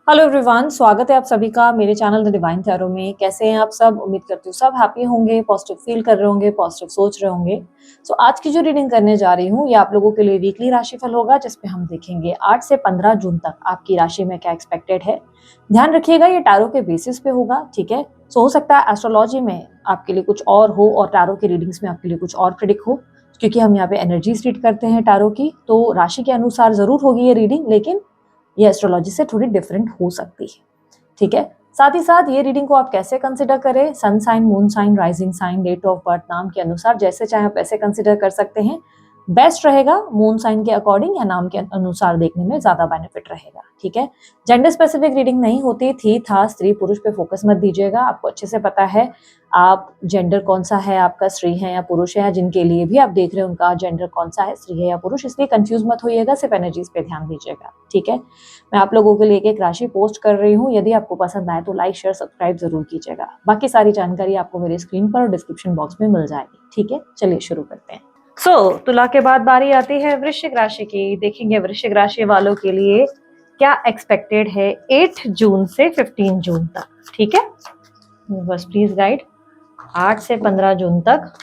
Hello everyone, स्वागत है आप सभी का मेरे चैनल द डिवाइन टैरो में। कैसे हैं आप सब? उम्मीद करती हूँ सब हैप्पी होंगे, पॉजिटिव फील कर रहे होंगे, पॉजिटिव सोच रहे होंगे। आज की जो रीडिंग करने जा रही हूँ ये आप लोगों के लिए वीकली राशिफल होगा, जिसपे हम देखेंगे 8 से 15 जून तक आपकी राशि में क्या एक्सपेक्टेड है। ध्यान रखिएगा ये टैरो के बेसिस पे होगा, ठीक है। हो सकता है एस्ट्रोलॉजी में आपके लिए कुछ और हो और टैरो की रीडिंग्स में आपके लिए कुछ और प्रिडिक्ट हो, क्योंकि हम यहाँ पे एनर्जीज रीड करते हैं टैरो की, तो राशि के अनुसार जरूर होगी ये रीडिंग, लेकिन ये एस्ट्रोलॉजी से थोड़ी डिफरेंट हो सकती है, ठीक है। साथ ही साथ ये रीडिंग को आप कैसे कंसिडर करें, sun sign, moon sign, rising sign, date of birth, नाम के अनुसार जैसे चाहे आप ऐसे कंसिडर कर सकते हैं। बेस्ट रहेगा मून साइन के अकॉर्डिंग या नाम के अनुसार देखने में ज्यादा बेनिफिट रहेगा, ठीक है। जेंडर स्पेसिफिक रीडिंग नहीं होती, थी था स्त्री पुरुष पे फोकस मत दीजिएगा। आपको अच्छे से पता है आप जेंडर कौन सा है आपका, स्त्री है या पुरुष है, जिनके लिए भी आप देख रहे हैं उनका जेंडर कौन सा है, स्त्री है या पुरुष, इसलिए कंफ्यूज मत होइएगा, सिर्फ एनर्जीज पे ध्यान दीजिएगा, ठीक है। मैं आप लोगों के लिए एक राशि पोस्ट कर रही हूँ, यदि आपको पसंद आए तो लाइक शेयर सब्सक्राइब जरूर कीजिएगा। बाकी सारी जानकारी आपको मेरे स्क्रीन पर और डिस्क्रिप्शन बॉक्स में मिल जाएगी, ठीक है। चलिए शुरू करते हैं। तुला के बाद बारी आती है वृश्चिक राशि की। देखेंगे वृश्चिक राशि वालों के लिए क्या एक्सपेक्टेड है 8 जून से 15 जून तक, ठीक है। बस प्लीज गाइड 8 से 15 जून तक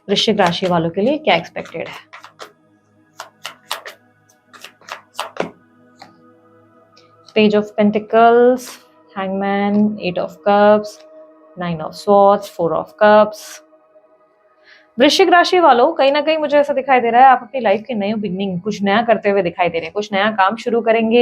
वृश्चिक राशि वालों के लिए क्या एक्सपेक्टेड है। Page of pentacles, hangman, 8 of cups, 9 of swords, 4 of cups. वृश्चिक राशि वालों, कहीं ना कहीं मुझे ऐसा दिखाई दे रहा है आप अपनी लाइफ की नई बिगनिंग, कुछ नया करते हुए दिखाई दे रहे हैं, कुछ नया काम शुरू करेंगे।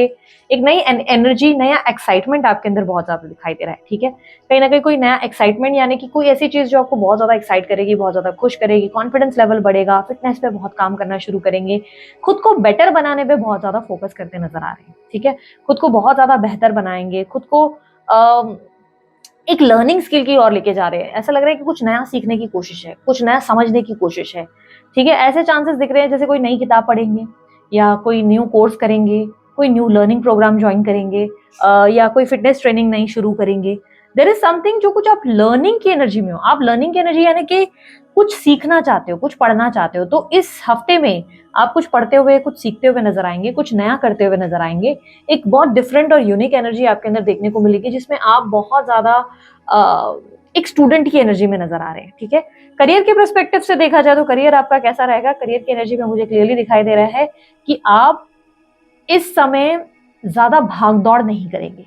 एक नई एनर्जी, नया एक्साइटमेंट आपके अंदर बहुत ज्यादा दिखाई दे रहा है, ठीक है। कहीं ना कहीं कोई नया एक्साइटमेंट, यानी कि कोई ऐसी चीज जो आपको बहुत ज्यादा एक्साइट करेगी, बहुत ज्यादा खुश करेगी, कॉन्फिडेंस लेवल बढ़ेगा, फिटनेस पे बहुत काम करना शुरू करेंगे, खुद को बेटर बनाने पे बहुत ज्यादा फोकस करते नजर आ रहे हैं, ठीक है। खुद को बहुत ज्यादा बेहतर बनाएंगे, खुद को एक लर्निंग स्किल की ओर लेके जा रहे हैं। ऐसा लग रहा है कि कुछ नया सीखने की कोशिश है, कुछ नया समझने की कोशिश है, ठीक है। ऐसे चांसेस दिख रहे हैं जैसे कोई नई किताब पढ़ेंगे या कोई न्यू कोर्स करेंगे, कोई न्यू लर्निंग प्रोग्राम ज्वाइन करेंगे, या कोई फिटनेस ट्रेनिंग नई शुरू करेंगे। देयर इज समथिंग जो कुछ आप लर्निंग की एनर्जी में हो, आप लर्निंग की एनर्जी यानी कि कुछ सीखना चाहते हो, कुछ पढ़ना चाहते हो, तो इस हफ्ते में आप कुछ पढ़ते हुए, कुछ सीखते हुए नजर आएंगे, कुछ नया करते हुए नजर आएंगे। एक बहुत डिफरेंट और यूनिक एनर्जी आपके अंदर देखने को मिलेगी, जिसमें आप बहुत ज्यादा एक स्टूडेंट की एनर्जी में नजर आ रहे हैं, ठीक है। करियर के पर्सपेक्टिव से देखा जाए तो करियर आपका कैसा रहेगा, करियर की एनर्जी में मुझे क्लियरली दिखाई दे रहा है कि आप इस समय ज्यादा भाग दौड़ नहीं करेंगे,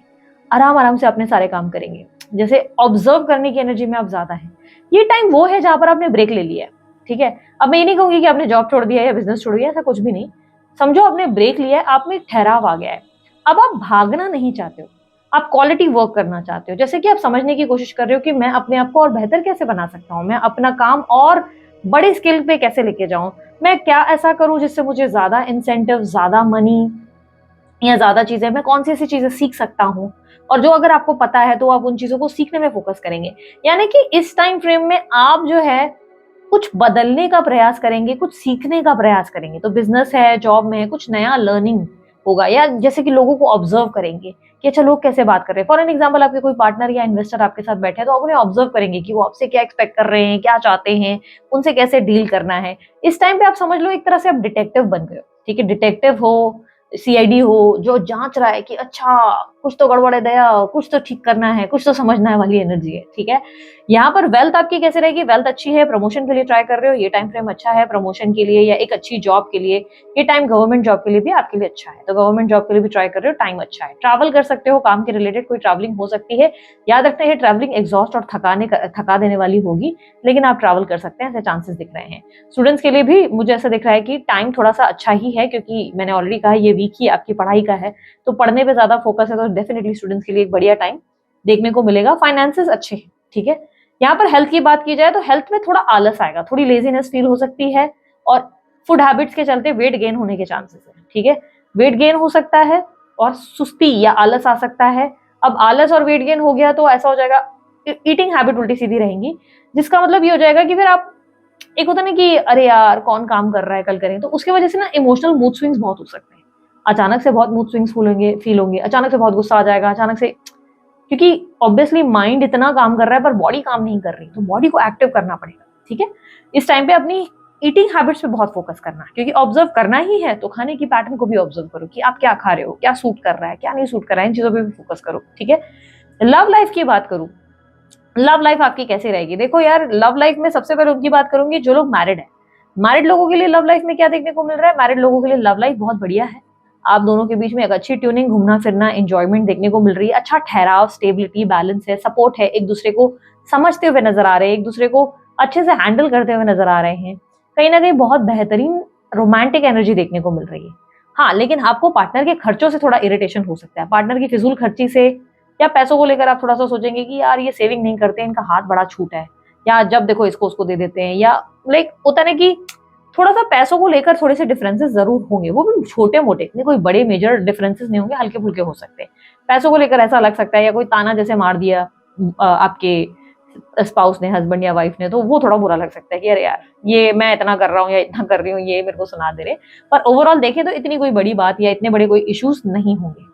आराम आराम से अपने सारे काम करेंगे। जैसे ऑब्जर्व करने की एनर्जी में आप ज्यादा है। ये टाइम वो है जहां पर आपने ब्रेक ले लिया है, ठीक है। अब मैं ये नहीं कहूंगी कि आपने जॉब छोड़ दिया या बिजनेस छोड़ दिया, ऐसा कुछ भी नहीं। समझो आपने ब्रेक लिया है, आप में एक ठहराव आ गया है। अब आप भागना नहीं चाहते हो, आप क्वालिटी वर्क करना चाहते हो। जैसे कि आप समझने की कोशिश कर रहे हो कि मैं अपने आप को और बेहतर कैसे बना सकता हूँ, मैं अपना काम और बड़े स्केल पे कैसे लेके जाऊं, मैं क्या ऐसा करूं जिससे मुझे ज्यादा इंसेंटिव, ज्यादा मनी या ज्यादा चीजें, मैं कौन सी ऐसी चीजें सीख सकता हूँ। और जो अगर आपको पता है तो आप उन चीजों को सीखने में फोकस करेंगे। यानी कि इस टाइम फ्रेम में आप जो है कुछ बदलने का प्रयास करेंगे, कुछ सीखने का प्रयास करेंगे। तो बिजनेस है, जॉब में है, कुछ नया लर्निंग होगा, या जैसे कि लोगों को ऑब्जर्व करेंगे कि अच्छा लोग कैसे बात कर रहे हैं। फॉर एन एग्जाम्पल, आपके कोई पार्टनर या इन्वेस्टर आपके साथ बैठे हैं, तो आप उन्हें ऑब्जर्व करेंगे कि वो आपसे क्या एक्सपेक्ट कर रहे हैं, क्या चाहते हैं, उनसे कैसे डील करना है। इस टाइम पे आप समझ लो एक तरह से आप डिटेक्टिव बन गए हो, ठीक है। डिटेक्टिव हो, सीआईडी हो, जो जांच रहा है कि अच्छा कुछ तो गड़बड़ है दया, कुछ तो ठीक करना है, कुछ तो समझना है वाली एनर्जी है, ठीक है। यहाँ पर वेल्थ आपकी कैसे रहेगी, वेल्थ अच्छी है, प्रमोशन के लिए ट्राई कर रहे हो, ये टाइम फ्रेम अच्छा है प्रमोशन के लिए या एक अच्छी जॉब के लिए। ये टाइम गवर्नमेंट जॉब के लिए भी आपके लिए अच्छा है, तो गवर्नमेंट जॉब के लिए भी ट्राई कर रहे हो, टाइम अच्छा है। ट्रैवल कर सकते हो, काम के रिलेटेड कोई ट्रैवलिंग हो सकती है। याद रखते हैं ट्रैवलिंग एग्जॉस्ट और थका देने वाली होगी, लेकिन आप ट्रैवल कर सकते हैं, ऐसे चांसेस दिख रहे हैं। स्टूडेंट्स के लिए भी मुझे ऐसा दिख रहा है कि टाइम थोड़ा सा अच्छा ही है, क्योंकि मैंने ऑलरेडी कहा ये वीक ही आपकी पढ़ाई का है, तो पढ़ने पे ज्यादा फोकस है, तो डेफिनेटली स्टूडेंट्स के लिए एक बढ़िया टाइम देखने को मिलेगा। फाइनेंसेस अच्छे हैं, ठीक है। यहाँ पर हेल्थ की बात की जाए तो हेल्थ में थोड़ा आलस आएगा, थोड़ी लेजीनेस फील हो सकती है, और फूड हैबिट्स के चलते वेट गेन होने के चांसेस है, ठीक है। वेट गेन हो सकता है और सुस्ती या आलस आ सकता है। अब आलस और वेट गेन हो गया तो ऐसा हो जाएगा, ईटिंग हैबिट उल्टी सीधी रहेंगी, जिसका मतलब ये हो जाएगा कि फिर आप, एक होता ना कि अरे यार कौन काम कर रहा है, कल करें, तो उसकी वजह से ना इमोशनल मूड स्विंग्स बहुत हो सकते हैं। अचानक से बहुत मूड स्विंग्स फील होंगे, अचानक से बहुत गुस्सा आ जाएगा, अचानक से, क्योंकि ऑब्वियसली माइंड इतना काम कर रहा है पर बॉडी काम नहीं कर रही, तो बॉडी को एक्टिव करना पड़ेगा, ठीक है। इस टाइम पे अपनी ईटिंग हैबिट्स पे बहुत फोकस करना, क्योंकि ऑब्जर्व करना ही है तो खाने की पैटर्न को भी ऑब्जर्व करो कि आप क्या खा रहे हो, क्या सूट कर रहा है, क्या नहीं सूट कर रहा है, इन चीजों पे भी फोकस करो, ठीक है। लव लाइफ की बात करूं, लव लाइफ आपकी कैसी रहेगी? देखो यार, लव लाइफ में सबसे पहले उनकी बात करूंगी जो लोग मैरिड है। मैरिड लोगों के लिए लव लाइफ में क्या देखने को मिल रहा है? मैरिड लोगों के लिए लव लाइफ बहुत बढ़िया है। आप दोनों के बीच में एक अच्छी ट्यूनिंग, घूमना फिरना, एंजॉयमेंट देखने को मिल रही है, अच्छा ठहराव, स्टेबिलिटी, बैलेंस है, सपोर्ट है, एक दूसरे को समझते हुए नजर आ रहे हैं, एक दूसरे को अच्छे से हैंडल करते हुए नजर आ रहे हैं, कहीं ना कहीं बहुत बेहतरीन रोमांटिक एनर्जी देखने को मिल रही है। हाँ, लेकिन आपको पार्टनर के खर्चों से थोड़ा इरिटेशन हो सकता है, पार्टनर की फिजूल खर्ची से, या पैसों को लेकर आप थोड़ा सा सोचेंगे कि यार ये सेविंग नहीं करते, इनका हाथ बड़ा छूटा है, या जब देखो इसको उसको दे देते हैं, या लाइक होता है कि थोड़ा सा पैसों को लेकर थोड़े से डिफरेंसेस जरूर होंगे, वो भी छोटे मोटे, इतने कोई बड़े मेजर डिफरेंसेस नहीं होंगे, हल्के फुल्के हो सकते हैं। पैसों को लेकर ऐसा लग सकता है, या कोई ताना जैसे मार दिया आपके स्पाउस ने, हस्बैंड या वाइफ ने, तो वो थोड़ा बुरा लग सकता है कि अरे यार ये मैं इतना कर रहा हूँ या इतना कर रही हूँ, ये मेरे को सुना दे रहे। पर ओवरऑल देखें तो इतनी कोई बड़ी बात या इतने बड़े कोई इश्यूज नहीं होंगे।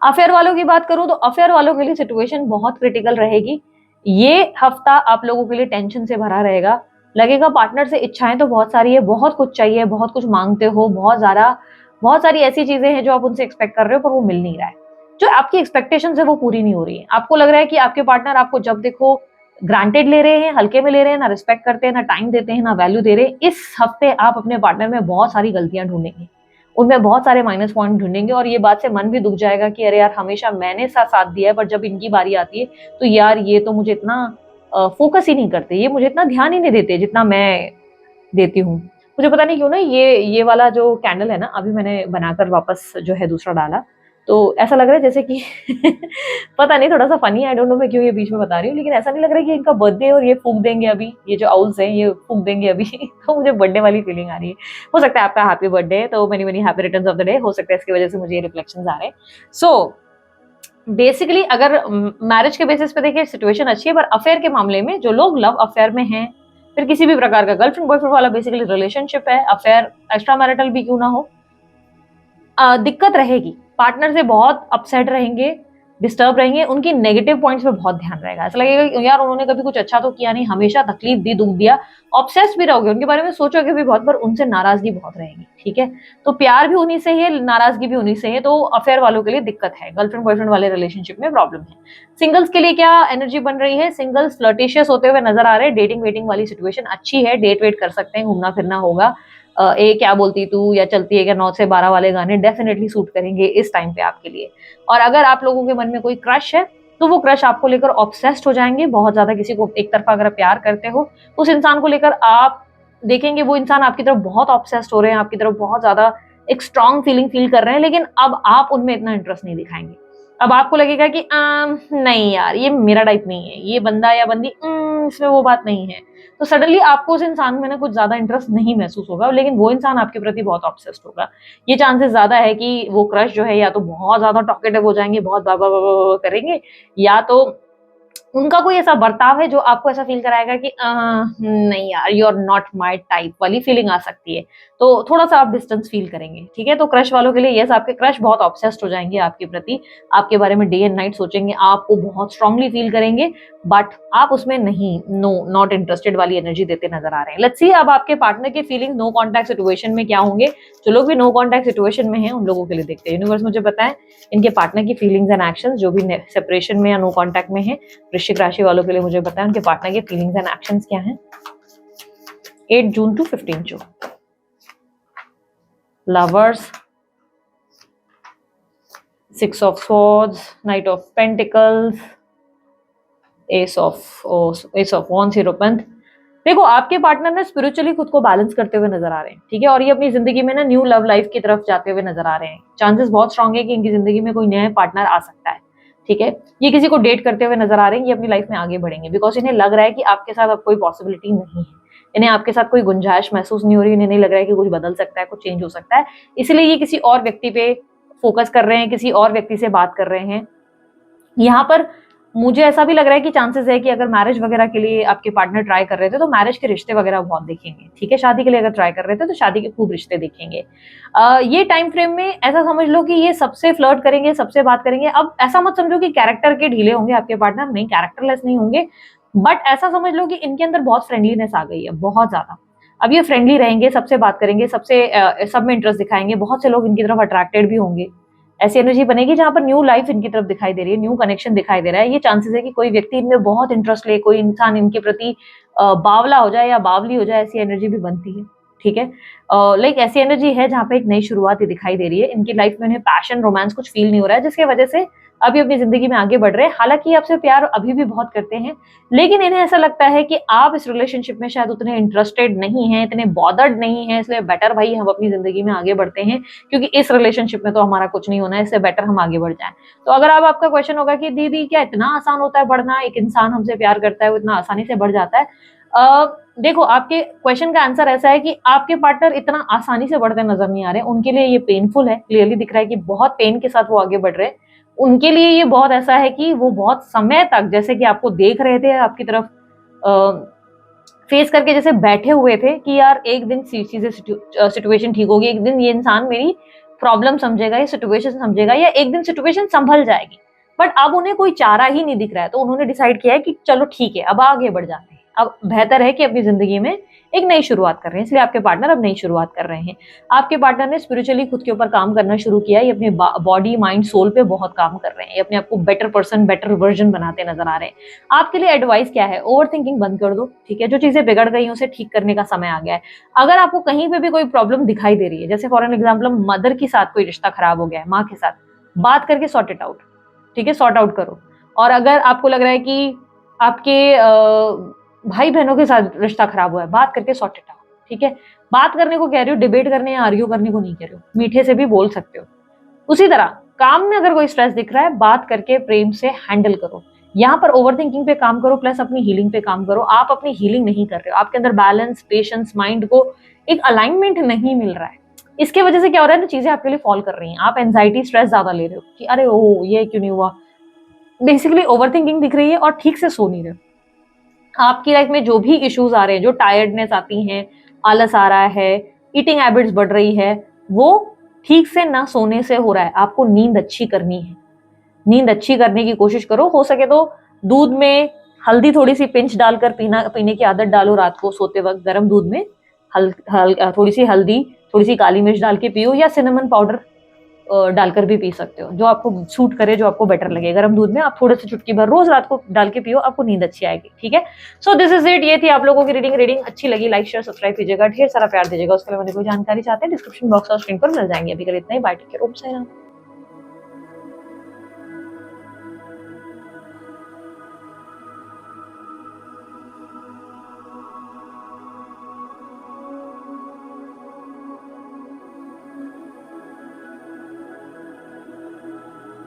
अफेयर वालों की बात करूं तो अफेयर वालों के लिए सिचुएशन बहुत क्रिटिकल रहेगी। ये हफ्ता आप लोगों के लिए टेंशन से भरा रहेगा, लगेगा पार्टनर से इच्छाएं तो बहुत सारी है, बहुत कुछ चाहिए, बहुत कुछ मांगते हो, बहुत सारी ऐसी चीजें हैं जो आप उनसे एक्सपेक्ट कर रहे हो पर वो मिल नहीं रहा है। जो आपकी एक्सपेक्टेशंस है वो पूरी नहीं हो रही है। आपको लग रहा है कि आपके पार्टनर आपको जब देखो ग्रांटेड ले रहे हैं, हल्के में ले रहे हैं, ना रिस्पेक्ट करते हैं, ना टाइम देते हैं, ना वैल्यू दे रहे हैं। इस हफ्ते आप अपने पार्टनर में बहुत सारी गलतियां ढूंढेंगे, उनमें बहुत सारे माइनस पॉइंट ढूंढेंगे, और ये बात से मन भी दुख जाएगा कि अरे यार हमेशा मैंने साथ दिया है, पर जब इनकी बारी आती है तो यार ये तो मुझे इतना फोकस ही नहीं करते, ये मुझे इतना ध्यान ही नहीं देते जितना मैं देती हूँ। मुझे पता नहीं क्यों ना ये वाला जो कैंडल है ना, अभी मैंने बनाकर वापस जो है दूसरा डाला, तो ऐसा लग रहा है जैसे कि पता नहीं, थोड़ा सा फनी, आई डोंट नो मैं क्यों ये बीच में बता रही हूँ, लेकिन ऐसा नहीं लग रहा है कि इनका बर्थडे और ये फूंक देंगे अभी, ये जो आउल्स हैं ये फूंक देंगे अभी। तो मुझे बर्थडे वाली फीलिंग आ रही है। हो सकता है आपका हैप्पी बर्थडे है, तो many many happy returns of the day, हो सकता है इसकी वजह से मुझे ये रिफ्लेक्शंस आ रहे हैं। सो बेसिकली अगर मैरिज के बेसिस पे देखिए सिचुएशन अच्छी है, पर अफेयर के मामले में जो लोग लव अफेयर में हैं, फिर किसी भी प्रकार का गर्लफ्रेंड बॉयफ्रेंड वाला बेसिकली रिलेशनशिप है, अफेयर एक्स्ट्रा मैरिटल भी क्यों ना हो, दिक्कत रहेगी। पार्टनर से बहुत अपसेट रहेंगे, डिस्टर्ब रहेंगे, उनकी नेगेटिव पॉइंट्स पे बहुत ध्यान रहेगा। ऐसा लगेगा कि यार उन्होंने कभी कुछ अच्छा तो किया नहीं, हमेशा तकलीफ दी, दुख दिया। ऑब्सेस्ड भी रहोगे, उनके बारे में सोचोगे भी बहुत, पर उनसे नाराजगी बहुत रहेगी, ठीक है। तो प्यार भी उन्हीं से है, नाराजगी भी उन्हीं से है, तो अफेयर वालों के लिए दिक्कत है, गर्लफ्रेंड बॉयफ्रेंड वाले रिलेशनशिप में प्रॉब्लम है। सिंगल्स के लिए क्या एनर्जी बन रही है? सिंगल्स फ्लर्टिशियस होते हुए नजर आ रहे हैं, डेटिंग वेटिंग वाली सिचुएशन अच्छी है, डेट वेट कर सकते हैं, घूमना फिरना होगा। ए क्या बोलती तू या चलती है क्या 9 से 12 वाले गाने डेफिनेटली सूट करेंगे इस टाइम पे आपके लिए। और अगर आप लोगों के मन में कोई क्रश है तो वो क्रश आपको लेकर ऑब्सेस्ड हो जाएंगे बहुत ज्यादा। किसी को एक तरफा अगर प्यार करते हो, उस इंसान को लेकर आप देखेंगे वो इंसान आपकी तरफ बहुत ऑब्सेस्ड हो रहे हैं, आपकी तरफ बहुत ज्यादा एक स्ट्रॉन्ग फीलिंग फील कर रहे हैं, लेकिन अब आप उनमें इतना इंटरेस्ट नहीं दिखाएंगे। अब आपको लगेगा कि नहीं यार ये मेरा टाइप नहीं है, ये बंदा या बंदी इसमें वो बात नहीं है। तो सडनली आपको उस इंसान में ना कुछ ज्यादा इंटरेस्ट नहीं महसूस होगा, लेकिन वो इंसान आपके प्रति बहुत ऑब्सेस्ड होगा। ये चांसेस ज्यादा है कि वो क्रश जो है या तो बहुत ज्यादा टॉकेटिव हो जाएंगे, बहुत बाबा बाबा करेंगे, या तो उनका कोई ऐसा बर्ताव है जो आपको ऐसा फील कराएगा कि नहीं यार you are not my type वाली फीलिंग आ सकती है। तो थोड़ा सा आप डिस्टेंस फील करेंगे, ठीक है। तो क्रश वालों के लिए यस, आपके क्रश बहुत ऑब्सेस्ड हो जाएंगे आपके प्रति, आपके बारे में डे एंड नाइट सोचेंगे, आपको बहुत स्ट्रांगली फील करेंगे, बट आप उसमें नहीं, नो नॉट इंटरेस्टेड वाली एनर्जी देते नजर आ रहे हैं। लेट्स सी अब आपके पार्टनर के फीलिंग नो कॉन्टैक्ट सिचुएशन में क्या होंगे। जो लोग भी नो कॉन्टैक्ट सिचुएशन में हैं उन लोगों के लिए देखते हैं। यूनिवर्स मुझे बताएं इनके पार्टनर की फीलिंग्स एंड एक्शंस जो भी सेपरेशन में या नो कॉन्टैक्ट में है। वृश्चिक राशि वालों के लिए मुझे बताएं उनके पार्टनर के फीलिंग्स एंड एक्शंस क्या हैं 8 June to 15 June. Lovers, 6 of swords, knight of pentacles, ace of wands, hierophant. देखो आपके पार्टनर ने स्पिरिचुअली खुद को बैलेंस करते हुए नजर आ रहे हैं, ठीक है, और ये अपनी जिंदगी में ना न्यू लव लाइफ की तरफ जाते हुए नजर आ रहे हैं। चांसेस बहुत स्ट्रांग है कि इनकी जिंदगी में कोई नया पार्टनर आ सकता है, ठीक है। ये किसी को डेट करते हुए नजर आ रहे हैं, ये अपनी लाइफ में आगे बढ़ेंगे, बिकॉज इन्हें लग रहा है कि आपके साथ अब कोई पॉसिबिलिटी नहीं है, इन्हें आपके साथ कोई गुंजाइश महसूस नहीं हो रही, इन्हें नहीं लग रहा है कि कुछ बदल सकता है, कुछ चेंज हो सकता है, इसलिए ये किसी और व्यक्ति पे फोकस कर रहे हैं, किसी और व्यक्ति से बात कर रहे हैं। यहाँ पर मुझे ऐसा भी लग रहा है कि चांसेस है कि अगर मैरिज वगैरह के लिए आपके पार्टनर ट्राई कर रहे थे तो मैरिज के रिश्ते वगैरह बहुत देखेंगे, ठीक है। शादी के लिए अगर ट्राई कर रहे थे तो शादी के खूब रिश्ते देखेंगे। ये टाइम फ्रेम में ऐसा समझ लो कि ये सबसे फ्लर्ट करेंगे, सबसे बात करेंगे। अब ऐसा मत समझो कि कैरेक्टर के ढीले होंगे आपके पार्टनर, नहीं, कैरेक्टरलेस नहीं होंगे, बट ऐसा समझ लो कि इनके अंदर बहुत फ्रेंडलीनेस आ गई है, बहुत ज्यादा। अब ये फ्रेंडली रहेंगे, सबसे बात करेंगे, सब में इंटरेस्ट दिखाएंगे, बहुत से लोग इनकी तरफ अट्रैक्टेड भी होंगे। ऐसी एनर्जी बनेगी जहां पर न्यू लाइफ इनकी तरफ दिखाई दे रही है, न्यू कनेक्शन दिखाई दे रहा है। ये चांसेस है कि कोई व्यक्ति इनमें बहुत इंटरेस्ट ले, कोई इंसान इनके प्रति बावला हो जाए या बावली हो जाए, ऐसी एनर्जी भी बनती है। ठीक है, लाइक ऐसी एनर्जी है जहां पे एक नई शुरुआत ही दिखाई दे रही है। इनकी लाइफ में उन्हें पैशन, रोमांस कुछ फील नहीं हो रहा है, जिसकी वजह से अभी अपनी जिंदगी में आगे बढ़ रहे हैं। हालांकि ये आपसे प्यार अभी भी बहुत करते हैं, लेकिन इन्हें ऐसा लगता है कि आप इस रिलेशनशिप में शायद उतने इंटरेस्टेड नहीं हैं, इतने बॉदर्ड नहीं हैं, इसलिए बेटर भाई हम अपनी जिंदगी में आगे बढ़ते हैं, क्योंकि इस रिलेशनशिप में तो हमारा कुछ नहीं होना है, इससे बेटर हम आगे बढ़ जाएं। तो अगर अब आपका क्वेश्चन होगा कि दीदी क्या इतना आसान होता है बढ़ना, एक इंसान हमसे प्यार करता है वो इतना आसानी से बढ़ जाता है? देखो, आपके क्वेश्चन का आंसर ऐसा है कि आपके पार्टनर इतना आसानी से बढ़ते नजर नहीं आ रहे, उनके लिए ये पेनफुल है, क्लियरली दिख रहा है कि बहुत पेन के साथ वो आगे बढ़ रहे हैं। उनके लिए ये बहुत ऐसा है कि वो बहुत समय तक, जैसे कि आपको देख रहे थे, आपकी तरफ फेस करके जैसे बैठे हुए थे कि यार एक दिन चीजें, सिचुएशन ठीक होगी, एक दिन ये इंसान मेरी प्रॉब्लम समझेगा, ये सिचुएशन समझेगा, या एक दिन सिचुएशन संभल जाएगी। बट अब उन्हें कोई चारा ही नहीं दिख रहा है, तो उन्होंने डिसाइड किया है कि चलो ठीक है, अब आगे बढ़ जाते हैं, अब बेहतर है कि अपनी जिंदगी में एक नई शुरुआत कर रहे हैं। इसलिए आपके पार्टनर अब नई शुरुआत कर रहे हैं। आपके पार्टनर ने स्पिरिचुअली खुद के ऊपर काम करना शुरू किया है, ये अपने बॉडी, माइंड, सोल पे बहुत काम कर रहे हैं, ये अपने आप को बेटर पर्सन, बेटर वर्जन बनाते नजर आ रहे हैं। आपके लिए एडवाइस क्या है? ओवर थिंकिंग बंद कर दो। ठीक है, जो चीजें बिगड़ गई हैं उसे ठीक करने का समय आ गया है। अगर आपको कहीं पे भी कोई प्रॉब्लम दिखाई दे रही है, जैसे फॉर एन एग्जाम्पल मदर के साथ कोई रिश्ता खराब हो गया है, माँ के साथ, बात करके सॉर्ट इट आउट। ठीक है, सॉर्ट आउट करो। और अगर आपको लग रहा है कि आपके भाई बहनों के साथ रिश्ता खराब हुआ है, बात करके सॉर्ट इट आउट। ठीक है, बात करने को कह रही हो, डिबेट करने या आर्ग्यू करने को नहीं कह रही हो, मीठे से भी बोल सकते हो। उसी तरह काम में अगर कोई स्ट्रेस दिख रहा है, बात करके प्रेम से हैंडल करो। यहाँ पर ओवर थिंकिंग पे काम करो, प्लस अपनी हीलिंग पे काम करो। आप अपनी हीलिंग नहीं कर रहे हो, आपके अंदर बैलेंस, पेशेंस, माइंड को एक अलाइनमेंट नहीं मिल रहा है। इसके वजह से क्या हो रहा है ना, चीजें आपके लिए फॉल कर रही हैं, आप एंजाइटी, स्ट्रेस ज्यादा ले रहे हो कि अरे ओ ये क्यों नहीं हुआ। बेसिकली ओवर थिंकिंग दिख रही है और ठीक से सो नहीं रहे हो। आपकी लाइफ में जो भी इश्यूज आ रहे हैं, जो टायर्डनेस आती है, आलस आ रहा है, ईटिंग हैबिट्स बढ़ रही है, वो ठीक से ना सोने से हो रहा है। आपको नींद अच्छी करनी है, नींद अच्छी करने की कोशिश करो। हो सके तो दूध में हल्दी थोड़ी सी पिंच डालकर पीने की आदत डालो। रात को सोते वक्त गर्म दूध में थोड़ी सी हल्दी, थोड़ी सी काली मिर्च डाल के पियो, या सिनेमन पाउडर डालकर भी पी सकते हो, जो आपको सूट करे, जो आपको बेटर लगे। गर्म दूध में आप थोड़े से चुटकी भर रोज रात को डाल के पियो, आपको नींद अच्छी आएगी। ठीक है, सो दिस इज इट। ये थी आप लोगों की रीडिंग अच्छी लगी लाइक शेयर सब्सक्राइब कीजिएगा, ढेर सारा प्यार दीजिएगा। उसके अलावा कोई जानकारी चाहते हैं डिस्क्रिप्शन बॉक्स और स्क्रीन पर मिल जाएंगे। अभी कर इतना ही, bye, take care, Om Sai Ram.